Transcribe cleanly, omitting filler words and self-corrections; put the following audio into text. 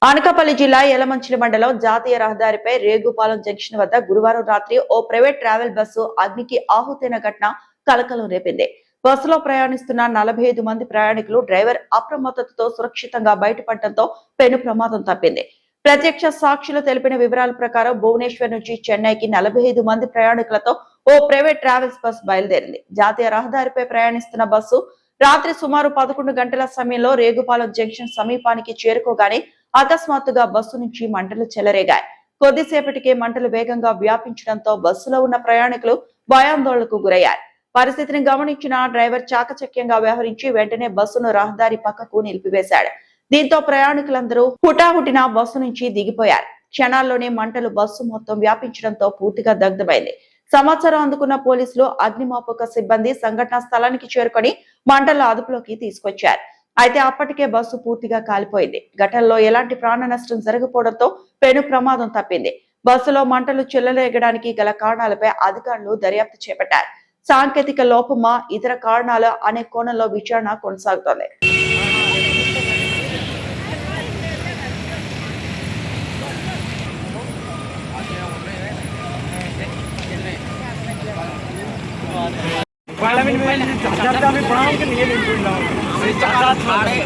అనకాపల్లి జిల్లా యలమంచిలి మండలం జాతీయ రహదారిపై రేగుపాలెం జంక్షన్ వద్ద గురువారం రాత్రి ఓ ప్రైవేట్ ట్రావెల్ బస్సు అగ్నికి ఆహుతైన ఘటన కలకలం రేపింది. బస్సులో ప్రయాణిస్తున్న 45 మంది ప్రయాణికులు డ్రైవర్ అప్రమత్తతతో సురక్షితంగా బయటపడటంతో పెను ప్రమాదం తప్పింది. ప్రత్యక్ష సాక్షులు తెలిపిన వివరాల ప్రకారం భువనేశ్వర్ నుంచి చెన్నైకి 45 మంది ప్రయాణికులతో ఓ ప్రైవేట్ ట్రావెల్స్ బస్సు బయలుదేరింది. జాతీయ రహదారిపై ప్రయాణిస్తున్న బస్సు రాత్రి సుమారు 11 గంటల సమయంలో రేగుపాలెం జంక్షన్ సమీపానికి చేరుకోగానే అకస్మాత్తుగా బస్సు నుంచి మంటలు చెలరేగాయి. కొద్దిసేపటికే మంటలు వేగంగా వ్యాపించడంతో బస్సులో ఉన్న ప్రయాణికులు భయాందోళనకు గురయ్యారు. పరిస్థితిని గమనించిన డ్రైవర్ చాకచక్యంగా వ్యవహరించి వెంటనే బస్సును రహదారి పక్కకు నిలిపివేశాడు. దీంతో ప్రయాణికులందరూ హుటాహుటిన బస్సు నుంచి దిగిపోయారు. క్షణాల్లోనే మంటలు బస్సు మొత్తం వ్యాపించడంతో పూర్తిగా దగ్ధమైంది. సమాచారం అందుకున్న పోలీసులు, అగ్నిమాపక సిబ్బంది సంఘటనా స్థలానికి చేరుకొని మంటల అదుపులోకి తీసుకొచ్చారు. అయితే అప్పటికే బస్సు పూర్తిగా కాలిపోయింది. ఘటనలో ఎలాంటి ప్రాణ నష్టం జరగకపోవడంతో పెను ప్రమాదం తప్పింది. బస్సులో మంటలు చెలరేగడానికి గల కారణాలపై అధికారులు దర్యాప్తు చేపట్టారు. సాంకేతిక లోపమా, ఇతర కారణాలు అనే కోణంలో విచారణ కొనసాగుతోంది. साढ़े